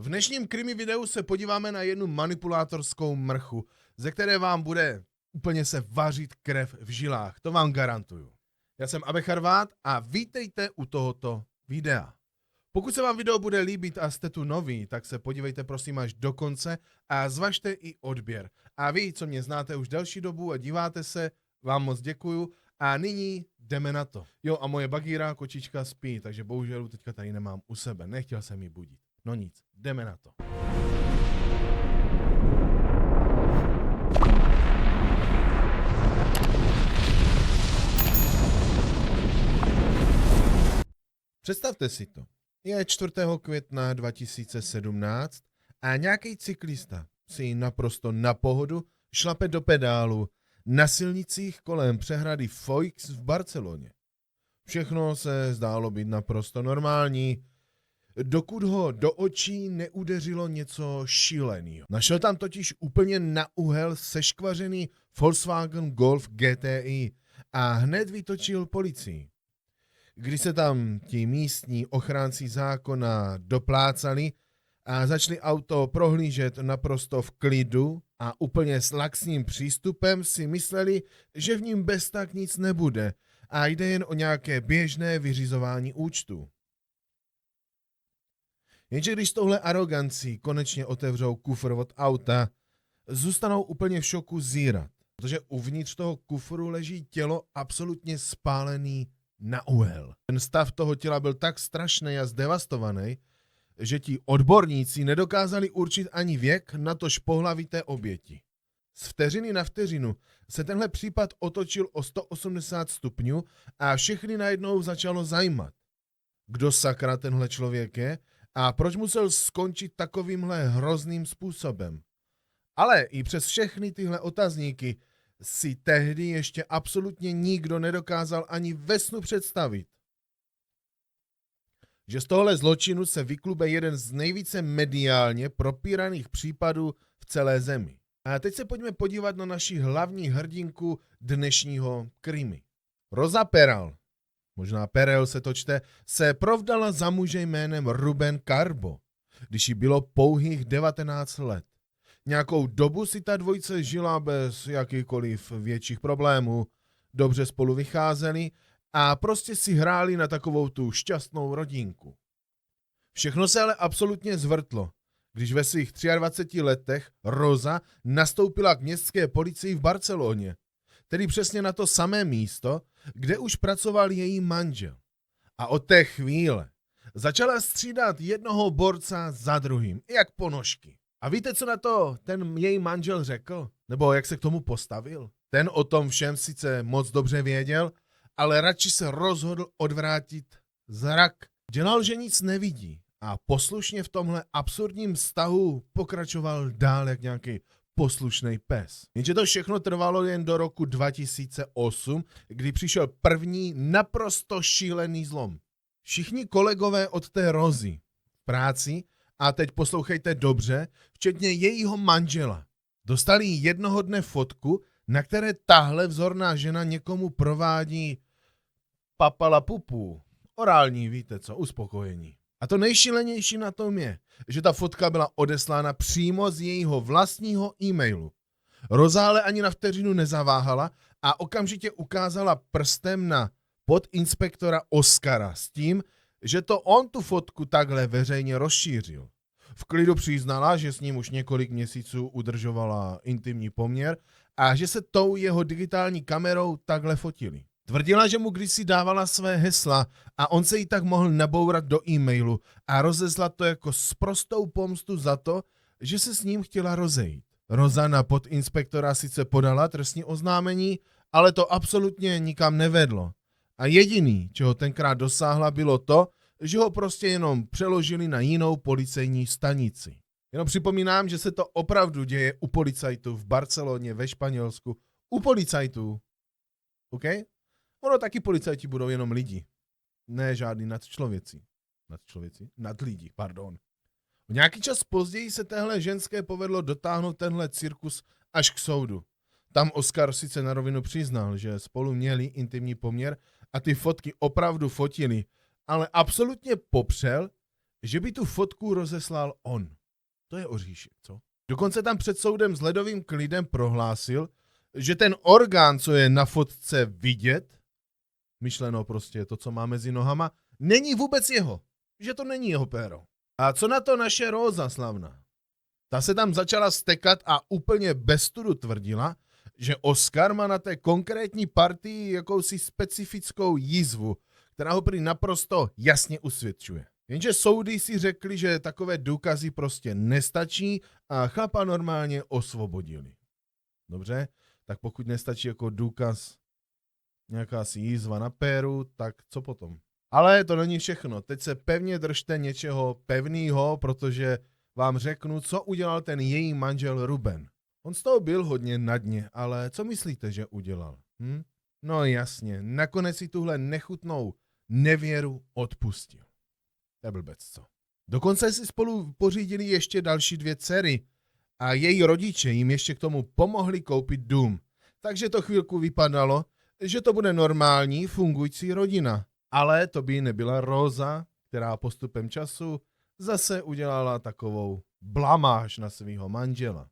V dnešním krimi videu se podíváme na jednu manipulátorskou mrchu, ze které vám bude úplně se vařit krev v žilách, to vám garantuju. Já jsem Abe Charvát a vítejte u tohoto videa. Pokud se vám video bude líbit a jste tu noví, tak se podívejte prosím až do konce a zvažte i odběr. A vy, co mě znáte už delší dobu a díváte se, vám moc děkuju a nyní jdeme na to. Jo, a moje bagíra kočička spí, takže bohužel teďka tady nemám u sebe, nechtěl jsem ji budit. No nic, jdeme na to. Představte si to. Je 4. května 2017 a nějaký cyklista si naprosto na pohodu šlape do pedálu na silnicích kolem přehrady Foix v Barceloně. Všechno se zdálo být naprosto normální, dokud ho do očí neudeřilo něco šíleného. Našel tam totiž úplně na úhel seškvařený Volkswagen Golf GTI a hned vytočil policii. Když se tam ti místní ochránci zákona doplácali a začali auto prohlížet naprosto v klidu a úplně s laxním přístupem, si mysleli, že v ním bez tak nic nebude a jde jen o nějaké běžné vyřizování účtu. Jenže když s touhle arogancí konečně otevřou kufr od auta, zůstanou úplně v šoku zírat, protože uvnitř toho kufru leží tělo absolutně spálený na úhel. Ten stav toho těla byl tak strašný a zdevastovaný, že ti odborníci nedokázali určit ani věk, natož pohlaví té oběti. Z vteřiny na vteřinu se tenhle případ otočil o 180 stupňů a všechny najednou začalo zajímat, kdo sakra tenhle člověk je a proč musel skončit takovýmhle hrozným způsobem. Ale i přes všechny tyhle otazníky si tehdy ještě absolutně nikdo nedokázal ani ve snu představit, že z tohle zločinu se vyklube jeden z nejvíce mediálně propíraných případů v celé zemi. A teď se pojďme podívat na naši hlavní hrdinku dnešního krimi. Rosa Peral, možná Perel se to čte, se provdala za muže jménem Ruben Carbo, když jí bylo pouhých 19 let. Nějakou dobu si ta dvojice žila bez jakýchkoliv větších problémů, dobře spolu vycházeli a prostě si hráli na takovou tu šťastnou rodinku. Všechno se ale absolutně zvrtlo, když ve svých 23 letech Rosa nastoupila k městské policii v Barceloně, tedy přesně na to samé místo, kde už pracoval její manžel. A od té chvíle začala střídat jednoho borca za druhým, jak ponožky. A víte, co na to ten její manžel řekl? Nebo jak se k tomu postavil? Ten o tom všem sice moc dobře věděl, ale radši se rozhodl odvrátit zrak. Dělal, že nic nevidí a poslušně v tomhle absurdním vztahu pokračoval dál jak nějaký poslušný pes. Jenže to všechno trvalo jen do roku 2008, kdy přišel první naprosto šílený zlom. Všichni kolegové od té Rosy v práci, a teď poslouchejte dobře, včetně jejího manžela, dostali jednoho dne fotku, na které tahle vzorná žena někomu provádí papalapupu, orální, víte co, uspokojení. A to nejšílenější na tom je, že ta fotka byla odeslána přímo z jejího vlastního e-mailu. Rosa ale ani na vteřinu nezaváhala a okamžitě ukázala prstem na podinspektora Oscara s tím, že to on tu fotku takhle veřejně rozšířil. V klidu přiznala, že s ním už několik měsíců udržovala intimní poměr a že se tou jeho digitální kamerou takhle fotili. Tvrdila, že mu kdysi dávala své hesla a on se jí tak mohl nabourat do e-mailu a rozeslat to jako sprostou pomstu za to, že se s ním chtěla rozejít. Rosa na podinspektora sice podala trestní oznámení, ale to absolutně nikam nevedlo. A jediný, čeho tenkrát dosáhla, bylo to, že ho prostě jenom přeložili na jinou policejní stanici. Jenom připomínám, že se to opravdu děje u policajtů v Barceloně, ve Španělsku. U policajtů. OK? Ono taky policajti budou jenom lidi. Ne žádný nadčlověci. Nadlidi, pardon. O nějaký čas později se téhle ženské povedlo dotáhnout tenhle cirkus až k soudu. Tam Oscar sice na rovinu přiznal, že spolu měli intimní poměr a ty fotky opravdu fotili, ale absolutně popřel, že by tu fotku rozeslal on. To je oříšek, co? Dokonce tam před soudem s ledovým klidem prohlásil, že ten orgán, co je na fotce vidět, myšleno prostě to, co má mezi nohama, není vůbec jeho. Že to není jeho péro. A co na to naše Róza slavná? Ta se tam začala stekat a úplně bez studu tvrdila, že Oscar má na té konkrétní partii jakousi specifickou jízvu, která ho prý naprosto jasně usvědčuje. Jenže soudy si řekli, že takové důkazy prostě nestačí a chlapa normálně osvobodili. Dobře, tak pokud nestačí jako důkaz nějaká si jízva na péru, tak co potom? Ale to není všechno. Teď se pevně držte něčeho pevného, protože vám řeknu, co udělal ten její manžel Ruben. On z toho byl hodně na dně, ale co myslíte, že udělal? No jasně, nakonec si tuhle nechutnou nevěru odpustil. To je blbec, co? Dokonce si spolu pořídili ještě další 2 dcery a její rodiče jim ještě k tomu pomohli koupit dům. Takže to chvilku vypadalo, že to bude normální, fungující rodina. Ale to by nebyla Róza, která postupem času zase udělala takovou blamáž na svého manžela.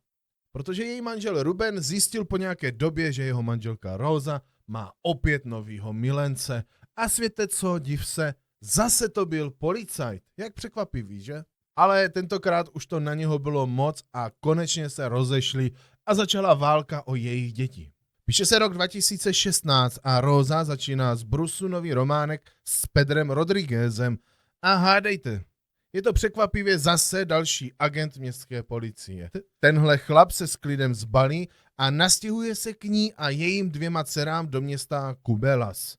Protože její manžel Ruben zjistil po nějaké době, že jeho manželka Róza má opět novýho milence a světe co, div se, zase to byl policajt. Jak překvapivý, že? Ale tentokrát už to na něho bylo moc a konečně se rozešli a začala válka o jejich děti. Píše se rok 2016 a Róza začíná z Brusu nový románek s Pedrem Rodriguezem a hádejte, je to překvapivě zase další agent městské policie. Tenhle chlap se s klidem zbalí a nastěhuje se k ní a jejím 2 dcerám do města Cubelas.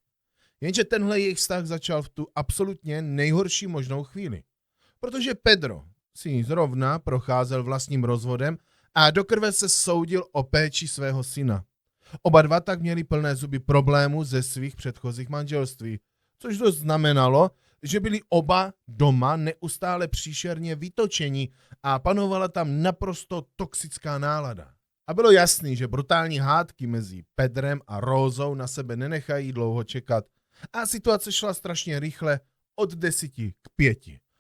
Jenže tenhle jejich vztah začal v tu absolutně nejhorší možnou chvíli. Protože Pedro si zrovna procházel vlastním rozvodem a do krve se soudil o péči svého syna. Oba dva tak měli plné zuby problémů ze svých předchozích manželství, což dost znamenalo, že byli oba doma neustále příšerně vytočeni a panovala tam naprosto toxická nálada. A bylo jasný, že brutální hádky mezi Pedrem a Rózou na sebe nenechají dlouho čekat a situace šla strašně rychle od 10 k 5.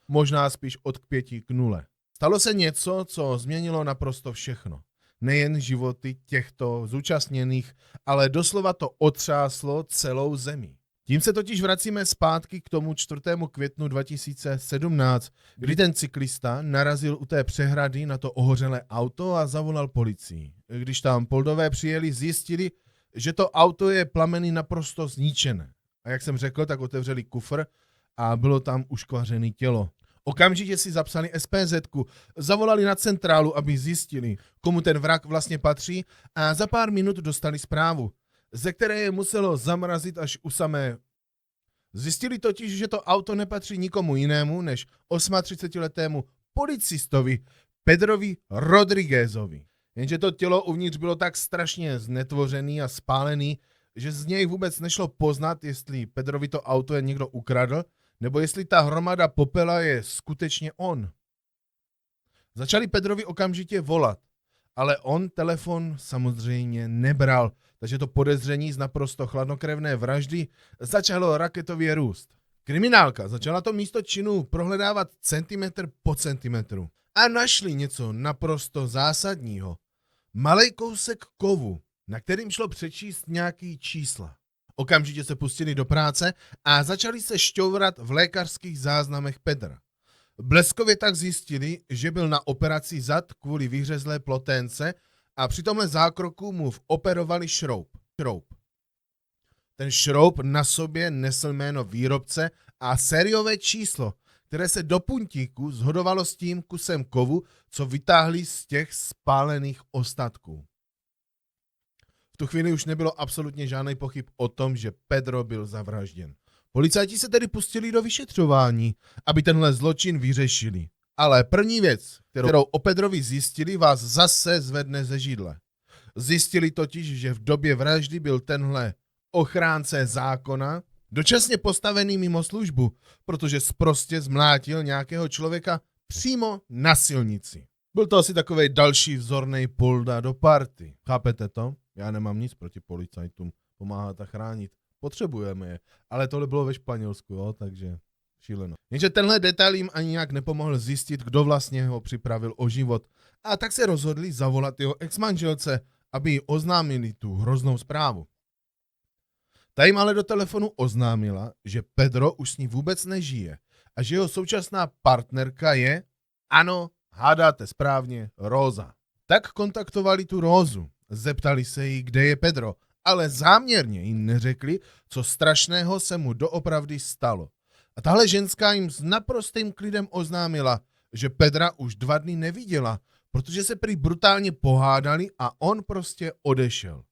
Možná spíš od 5 k 0. Stalo se něco, co změnilo naprosto všechno. Nejen životy těchto zúčastněných, ale doslova to otřáslo celou zemi. Tím se totiž vracíme zpátky k tomu 4. květnu 2017, kdy ten cyklista narazil u té přehrady na to ohořelé auto a zavolal policii. Když tam poldové přijeli, zjistili, že to auto je plameny naprosto zničené. A jak jsem řekl, tak otevřeli kufr a bylo tam uškvařené tělo. Okamžitě si zapsali SPZ-ku, zavolali na centrálu, aby zjistili, komu ten vrak vlastně patří a za pár minut dostali zprávu, ze které je muselo zamrazit až u samé. Zjistili totiž, že to auto nepatří nikomu jinému než 38letému policistovi Pedrovi Rodriguezovi. Jenže to tělo uvnitř bylo tak strašně znetvořený a spálený, že z něj vůbec nešlo poznat, jestli Pedrovi to auto je někdo ukradl, nebo jestli ta hromada popela je skutečně on. Začali Pedrovi okamžitě volat, ale on telefon samozřejmě nebral, takže to podezření z naprosto chladnokrevné vraždy začalo raketově růst. Kriminálka začala to místo činu prohledávat centimetr po centimetru a našli něco naprosto zásadního. Malej kousek kovu, na kterým šlo přečíst nějaký čísla. Okamžitě se pustili do práce a začali se šťourat v lékařských záznamech Pedra. Bleskově tak zjistili, že byl na operaci zad kvůli vyhřezlé ploténce a při tomhle zákroku mu operovali šroub. Ten šroub na sobě nesl jméno výrobce a sériové číslo, které se do puntíku shodovalo s tím kusem kovu, co vytáhli z těch spálených ostatků. V tu chvíli už nebylo absolutně žádný pochyb o tom, že Pedro byl zavražděn. Policajti se tedy pustili do vyšetřování, aby tenhle zločin vyřešili. Ale první věc, kterou o Pedrovi zjistili, vás zase zvedne ze židle. Zjistili totiž, že v době vraždy byl tenhle ochránce zákona dočasně postavený mimo službu, protože sprostě zmlátil nějakého člověka přímo na silnici. Byl to asi takovej další vzornej polda do party. Chápete to? Já nemám nic proti policajtům pomáhat a chránit. Potřebujeme je. Ale tohle bylo ve Španělsku, jo, takže Šíleno. Jenže tenhle detail jim ani nějak nepomohl zjistit, kdo vlastně ho připravil o život. A tak se rozhodli zavolat jeho exmanželce, aby jí oznámili tu hroznou zprávu. Ta jim ale do telefonu oznámila, že Pedro už s ní vůbec nežije a že jeho současná partnerka je, ano, hádáte správně, Rosa. Tak kontaktovali tu Rózu, zeptali se jí, kde je Pedro, ale záměrně jim neřekli, co strašného se mu doopravdy stalo. A tahle ženská jim s naprostým klidem oznámila, že Pedra už 2 dny neviděla, protože se prý brutálně pohádali a on prostě odešel.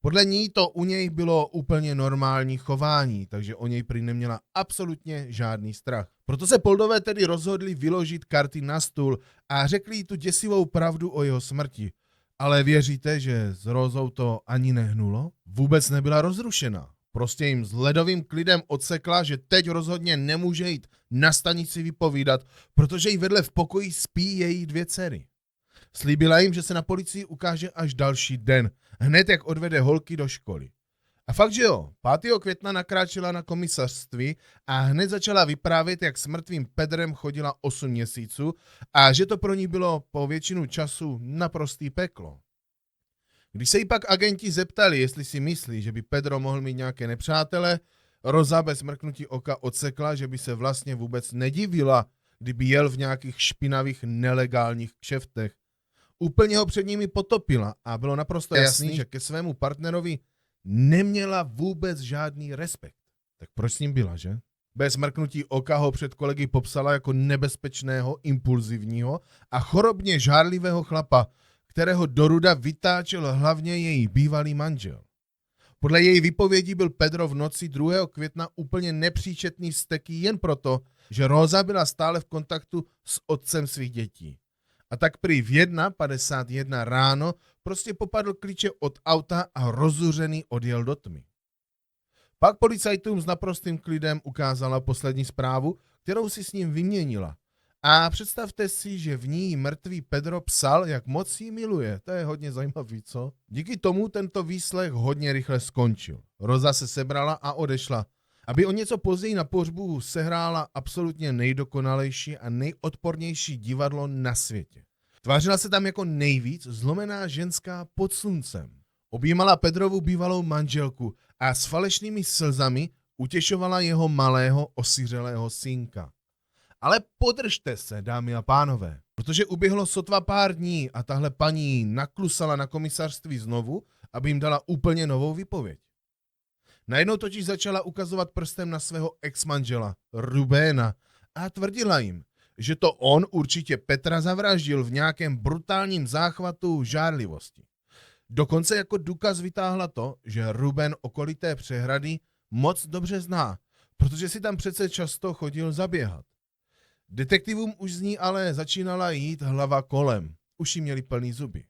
Podle ní to u něj bylo úplně normální chování, takže o něj prý neměla absolutně žádný strach. Proto se Poldové tedy rozhodli vyložit karty na stůl a řekli jí tu děsivou pravdu o jeho smrti. Ale věříte, že s Rózou to ani nehnulo? Vůbec nebyla rozrušená. Prostě jim s ledovým klidem odsekla, že teď rozhodně nemůže jít na stanici vypovídat, protože jí vedle v pokoji spí její 2 dcery. Slíbila jim, že se na policii ukáže až další den, hned jak odvede holky do školy. A fakt, že jo, 5. května nakráčela na komisařství a hned začala vyprávět, jak s mrtvým Pedrem chodila 8 měsíců a že to pro ní bylo po většinu času naprostý peklo. Když se jí pak agenti zeptali, jestli si myslí, že by Pedro mohl mít nějaké nepřátele, Rosa bez mrknutí oka odsekla, že by se vlastně vůbec nedivila, kdyby jel v nějakých špinavých nelegálních kšeftech. Úplně ho před nimi potopila a bylo naprosto jasný, že ke svému partnerovi neměla vůbec žádný respekt. Tak proč s ním byla, že? Bez mrknutí oka ho před kolegy popsala jako nebezpečného, impulzivního a chorobně žárlivého chlapa, kterého do ruda vytáčel hlavně její bývalý manžel. Podle její vypovědi byl Pedro v noci 2. května úplně nepříčetný vzteký jen proto, že Rosa byla stále v kontaktu s otcem svých dětí. A tak prý v 1:51 ráno prostě popadl klíče od auta a rozuřený odjel do tmy. Pak policajtům s naprostým klidem ukázala poslední zprávu, kterou si s ním vyměnila. A představte si, že v ní mrtvý Pedro psal, jak moc jí miluje. To je hodně zajímavý, co? Díky tomu tento výslech hodně rychle skončil. Rosa se sebrala a odešla, aby o něco později na pohřbu sehrála absolutně nejdokonalejší a nejodpornější divadlo na světě. Tvářila se tam jako nejvíc zlomená ženská pod sluncem. Objímala Pedrovu bývalou manželku a s falešnými slzami utěšovala jeho malého osiřelého synka. Ale podržte se, dámy a pánové, protože uběhlo sotva pár dní a tahle paní naklusala na komisařství znovu, aby jim dala úplně novou výpověď. Najednou totiž začala ukazovat prstem na svého exmanžela, Rubéna, a tvrdila jim, že to on určitě Petra zavraždil v nějakém brutálním záchvatu žárlivosti. Dokonce jako důkaz vytáhla to, že Ruben okolité přehrady moc dobře zná, protože si tam přece často chodil zaběhat. Detektivům už z ní ale začínala jít hlava kolem. Už jí měli plný zuby.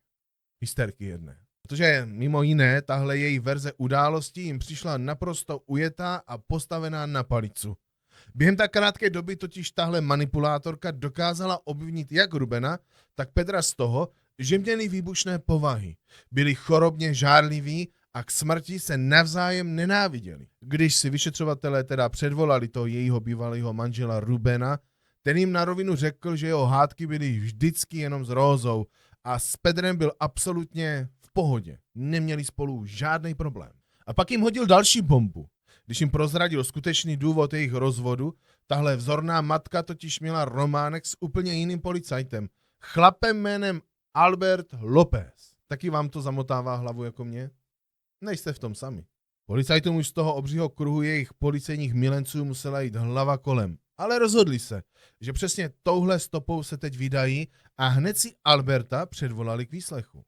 Hysterky jedné. Protože mimo jiné, tahle její verze událostí jim přišla naprosto ujetá a postavená na palicu. Během tak krátké doby totiž tahle manipulátorka dokázala obvinit jak Rubena, tak Pedra z toho, že měli výbušné povahy. Byli chorobně žárliví a k smrti se navzájem nenáviděli. Když si vyšetřovatelé teda předvolali toho jejího bývalého manžela Rubena, ten jim na rovinu řekl, že jeho hádky byly vždycky jenom s Rózou a s Pedrem byl absolutně v pohodě. Neměli spolu žádný problém. A pak jim hodil další bombu. Když jim prozradil skutečný důvod jejich rozvodu, tahle vzorná matka totiž měla románek s úplně jiným policajtem. Chlapem jménem Albert López. Taky vám to zamotává hlavu jako mě? Nejste v tom sami. Policajtům už z toho obřího kruhu jejich policejních milenců musela jít hlava kolem. Ale rozhodli se, že přesně touhle stopou se teď vydají a hned si Alberta předvolali k výslechu.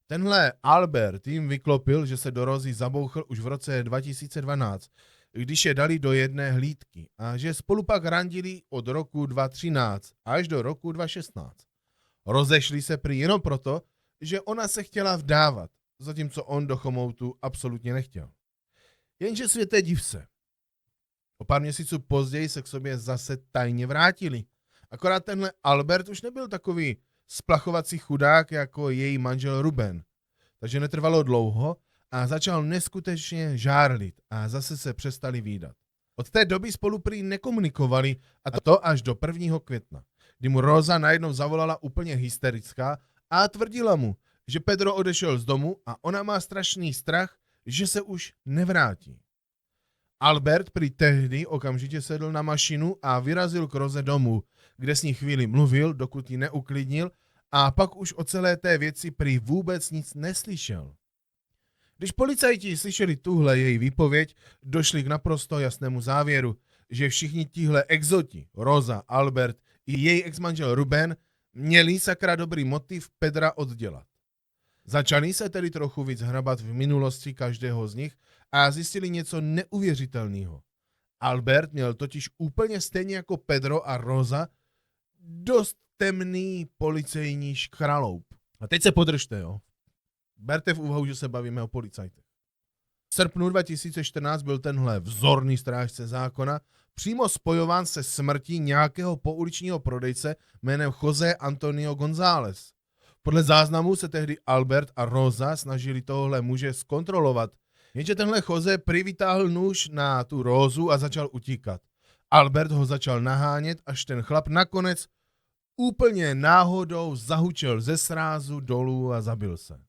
Tenhle Albert jim vyklopil, že se do Rozy zabouchl už v roce 2012, když je dali do jedné hlídky a že spolu pak randili od roku 2013 až do roku 2016. Rozešli se prý jenom proto, že ona se chtěla vdávat, zatímco on do chomoutu absolutně nechtěl. Jenže světe div se. O pár měsíců později se k sobě zase tajně vrátili. Akorát tenhle Albert už nebyl takový splachovací chudák jako její manžel Ruben. Takže netrvalo dlouho a začal neskutečně žárlit a zase se přestali vídat. Od té doby spolu prý nekomunikovali, a to až do 1. května, kdy mu Rosa najednou zavolala úplně hysterická a tvrdila mu, že Pedro odešel z domu a ona má strašný strach, že se už nevrátí. Albert prý tehdy okamžitě sedl na mašinu a vyrazil k Roze domů, kde s ní chvíli mluvil, dokud ji neuklidnil, a pak už o celé té věci prý vůbec nic neslyšel. Když policajti slyšeli tuhle její výpověď, došli k naprosto jasnému závěru, že všichni tihle exoti, Rosa, Albert i její exmanžel Ruben, měli sakra dobrý motiv Pedra oddělat. Začali se tedy trochu víc hrabat v minulosti každého z nich a zjistili něco neuvěřitelného. Albert měl totiž úplně stejně jako Pedro a Rosa dost temný policejní škraloup. A teď se podržte, jo. Berte v úvahu, že se bavíme o policajtech. V srpnu 2014 byl tenhle vzorný strážce zákona přímo spojován se smrtí nějakého pouličního prodejce jménem José Antonio González. Podle záznamů se tehdy Albert a Rosa snažili tohle muže zkontrolovat, jenže tenhle José přivytáhl nůž na tu Rózu a začal utíkat. Albert ho začal nahánět, až ten chlap nakonec úplně náhodou zahučel ze srázu dolů a zabil se.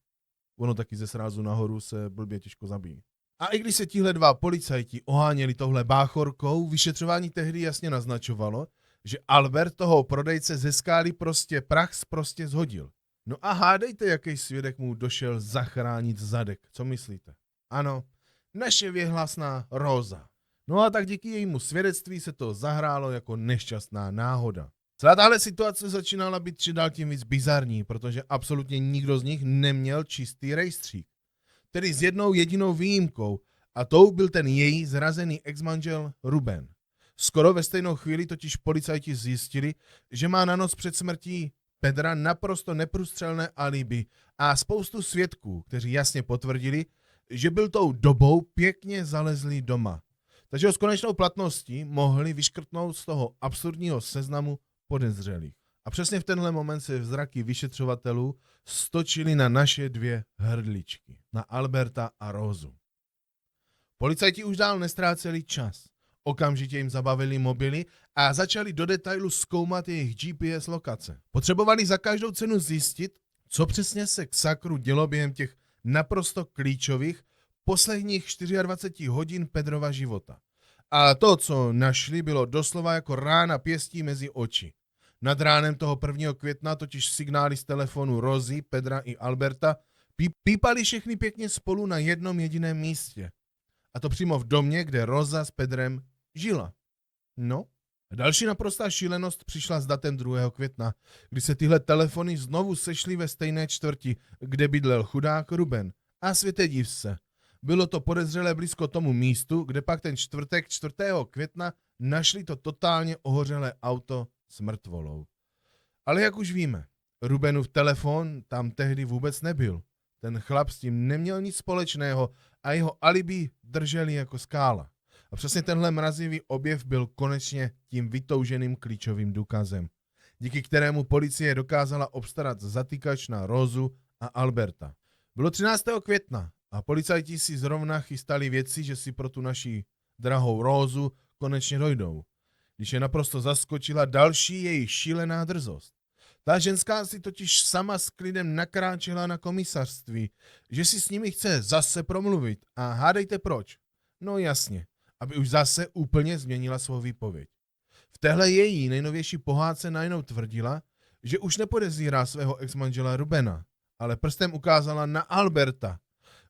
Ono taky ze srázu nahoru se blbě těžko zabíjí. A i když se tihle dva policajti oháněli tohle báchorkou, vyšetřování tehdy jasně naznačovalo, že Albert toho prodejce ze skály prach prostě zhodil. No a hádejte, jaký svědek mu došel zachránit zadek. Co myslíte? Ano, naše věhlasná Rosa. No a tak díky jejímu svědectví se to zahrálo jako nešťastná náhoda. Celá tahle situace začínala být čím tím víc bizarní, protože absolutně nikdo z nich neměl čistý rejstřík. Tedy s jednou jedinou výjimkou, a tou byl ten její zrazený exmanžel Ruben. Skoro ve stejnou chvíli totiž policajti zjistili, že má na noc před smrtí Pedra naprosto neprůstřelné alibi a spoustu svědků, kteří jasně potvrdili, že byl tou dobou pěkně zalezlý doma. Takže ho s konečnou platností mohli vyškrtnout z toho absurdního seznamu podezřelých. A přesně v tenhle moment se zraky vyšetřovatelů stočily na naše dvě hrdličky, na Alberta a Rosu. Policajti už dál nestráceli čas. Okamžitě jim zabavili mobily a začali do detailu zkoumat jejich GPS lokace. Potřebovali za každou cenu zjistit, co přesně se k sakru dělo během těch naprosto klíčových posledních 24 hodin Pedrova života. A to, co našli, bylo doslova jako rána pěstí mezi oči. Nad ránem toho 1. května totiž signály z telefonu Rosy, Pedra i Alberta pípali všechny pěkně spolu na jednom jediném místě. A to přímo v domě, kde Rosa s Pedrem žila. No, a další naprostá šílenost přišla s datem 2. května, kdy se tyhle telefony znovu sešly ve stejné čtvrti, kde bydlel chudák Ruben. A světe div se, bylo to podezřelé blízko tomu místu, kde pak ten čtvrtek 4. května našli to totálně ohořelé auto s mrtvolou. Ale jak už víme, Rubenův telefon tam tehdy vůbec nebyl. Ten chlap s tím neměl nic společného a jeho alibi drželi jako skála. A přesně tenhle mrazivý objev byl konečně tím vytouženým klíčovým důkazem, díky kterému policie dokázala obstarat zatýkač na Rosu a Alberta. Bylo 13. května a policajti si zrovna chystali věci, že si pro tu naši drahou Rosu konečně dojdou, když je naprosto zaskočila další její šílená drzost. Ta ženská si totiž sama s klidem nakráčela na komisařství, že si s nimi chce zase promluvit. A hádejte proč? No jasně, aby už zase úplně změnila svou výpověď. V téhle její nejnovější pohádce najednou tvrdila, že už nepodezírá svého exmanžela Rubena, ale prstem ukázala na Alberta.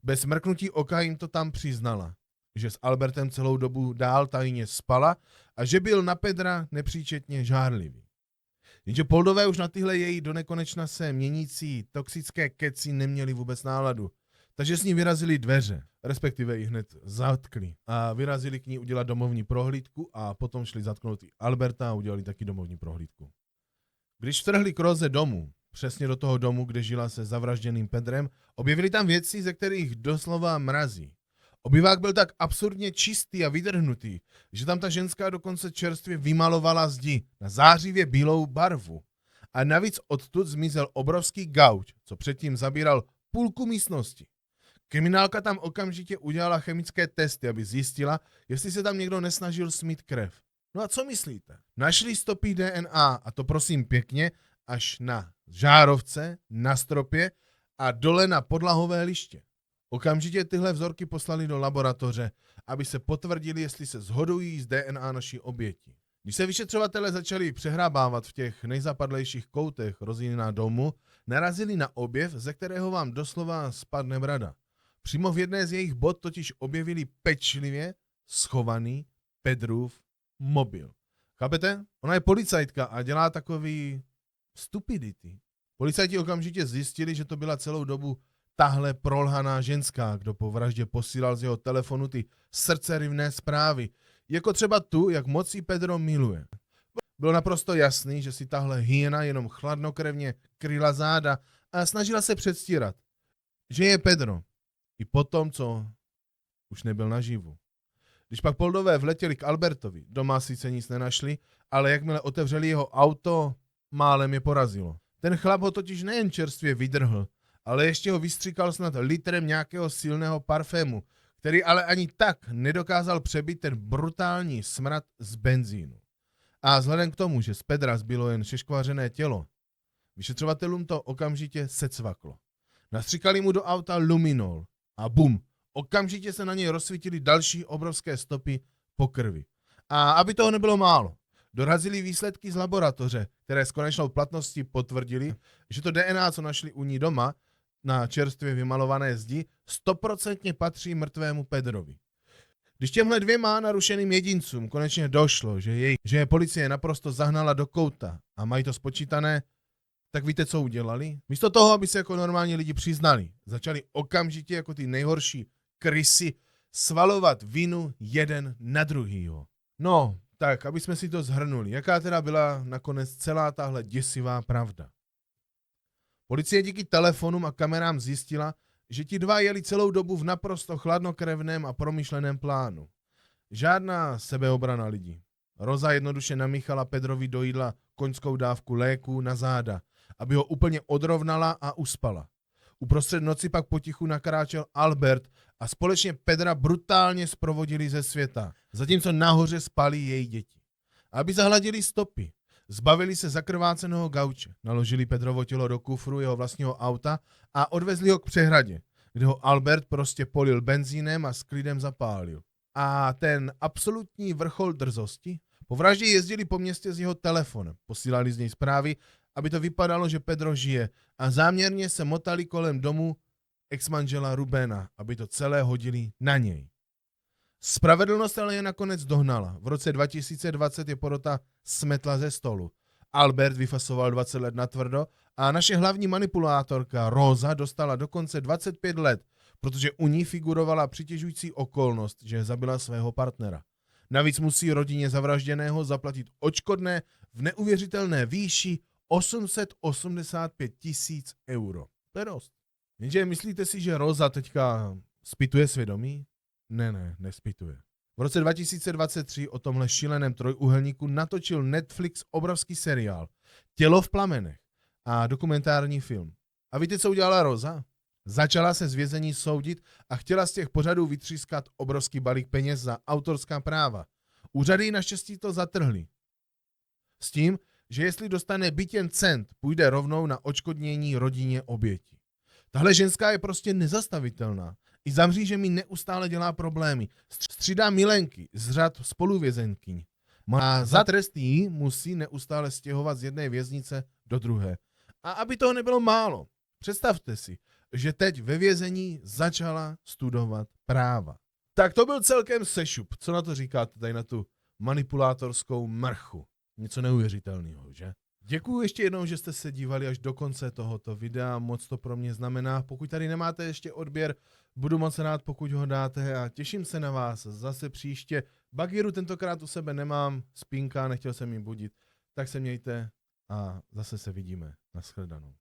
Bez mrknutí oka jim to tam přiznala, že s Albertem celou dobu dál tajně spala a že byl na Pedra nepříčetně žárlivý. Jenže Poldové už na tyhle její donekonečna se měnící toxické keci neměli vůbec náladu, takže s ní vyrazili dveře, respektive ji hned zatkli a vyrazili k ní udělat domovní prohlídku a potom šli zatknout i Alberta a udělali taky domovní prohlídku. Když vtrhli k Roze domů, přesně do toho domu, kde žila se zavražděným Pedrem, objevili tam věci, ze kterých doslova mrazí. Obyvák byl tak absurdně čistý a vydrhnutý, že tam ta ženská dokonce čerstvě vymalovala zdi na zářivě bílou barvu. A navíc odtud zmizel obrovský gauč, co předtím zabíral půlku místnosti. Kriminálka tam okamžitě udělala chemické testy, aby zjistila, jestli se tam někdo nesnažil smít krev. No a co myslíte? Našli stopy DNA, a to prosím pěkně, až na žárovce, na stropě a dole na podlahové liště. Okamžitě tyhle vzorky poslali do laboratoře, aby se potvrdili, jestli se shodují s DNA naší oběti. Když se vyšetřovatelé začali přehrábávat v těch nejzapadlejších koutech rozjína domu, narazili na objev, ze kterého vám doslova spadne brada. Přímo v jedné z jejich bod totiž objevili pečlivě schovaný Pedrův mobil. Chápete? Ona je policajtka a dělá takový stupidity. Policajti okamžitě zjistili, že to byla celou dobu tahle prolhaná ženská, kdo po vraždě posílal z jeho telefonu ty srdcerivné zprávy. Jako třeba tu, jak moc jí Pedro miluje. Bylo naprosto jasný, že si tahle hyena jenom chladnokrevně kryla záda a snažila se předstírat, že je Pedro. I po tom, co už nebyl naživu. Když pak Poldové vletěli k Albertovi, doma sice nic nenašli, ale jakmile otevřeli jeho auto, málem je porazilo. Ten chlap ho totiž nejen čerstvě vydrhl, ale ještě ho vystříkal snad litrem nějakého silného parfému, který ale ani tak nedokázal přebít ten brutální smrad z benzínu. A vzhledem k tomu, že z Pedra zbylo jen šeškvařené tělo, vyšetřovatelům to okamžitě secvaklo. Nastříkali mu do auta luminol a bum, okamžitě se na něj rozsvítily další obrovské stopy po krvi. A aby toho nebylo málo, dorazily výsledky z laboratoře, které s konečnou platností potvrdili, že to DNA, co našli u ní doma, na čerstvě vymalované zdi, 100% patří mrtvému Pedrovi. Když těmhle dvěma narušeným jedincům konečně došlo, že je policie naprosto zahnala do kouta a mají to spočítané, tak víte, co udělali? Místo toho, aby se jako normální lidi přiznali, začali okamžitě jako ty nejhorší krysy svalovat vinu jeden na druhýho. No, tak, aby jsme si to shrnuli. Jaká teda byla nakonec celá tahle děsivá pravda? Policie díky telefonům a kamerám zjistila, že ti dva jeli celou dobu v naprosto chladnokrevném a promyšleném plánu. Žádná sebeobrana lidí. Roza jednoduše namíchala Pedrovi do jídla koňskou dávku léků na záda, aby ho úplně odrovnala a uspala. Uprostřed noci pak potichu nakráčel Albert a společně Pedra brutálně zprovodili ze světa, zatímco nahoře spali její děti. Aby zahladili stopy, zbavili se zakrváceného gauče, naložili Pedrovo tělo do kufru jeho vlastního auta a odvezli ho k přehradě, kde ho Albert prostě polil benzínem a s klidem zapálil. A ten absolutní vrchol drzosti? Po vraždě jezdili po městě s jeho telefonem, posílali z něj zprávy, aby to vypadalo, že Pedro žije, a záměrně se motali kolem domu exmanžela Rubena, aby to celé hodili na něj. Spravedlnost ale je nakonec dohnala. V roce 2020 je porota smetla ze stolu. Albert vyfasoval 20 let natvrdo a naše hlavní manipulátorka Rosa dostala dokonce 25 let, protože u ní figurovala přitěžující okolnost, že zabila svého partnera. Navíc musí rodině zavražděného zaplatit odškodné v neuvěřitelné výši 885 000 euro. To je dost. Jenže myslíte si, že Rosa teďka zpytuje svědomí? Ne, nespytuje. V roce 2023 o tomhle šíleném trojúhelníku natočil Netflix obrovský seriál Tělo v plamenech a dokumentární film. A víte, co udělala Rosa? Začala se z vězení soudit a chtěla z těch pořadů vytřískat obrovský balík peněz za autorská práva. Úřady naštěstí to zatrhly. S tím, že jestli dostane byť jen cent, půjde rovnou na odškodnění rodině oběti. Tahle ženská je prostě nezastavitelná. I za mřížemi neustále dělá problémy. Střídá milenky z řad spoluvězenkyň. A za trest jí musí neustále stěhovat z jedné věznice do druhé. A aby toho nebylo málo, představte si, že teď ve vězení začala studovat práva. Tak to byl celkem sešup. Co na to říkáte tady na tu manipulátorskou mrchu? Něco neuvěřitelného, že? Děkuju ještě jednou, že jste se dívali až do konce tohoto videa, moc to pro mě znamená. Pokud tady nemáte ještě odběr, budu moc rád, pokud ho dáte, a těším se na vás zase příště. Bagíru tentokrát u sebe nemám, spínka, nechtěl jsem ji budit, tak se mějte a zase se vidíme. Nashledanou.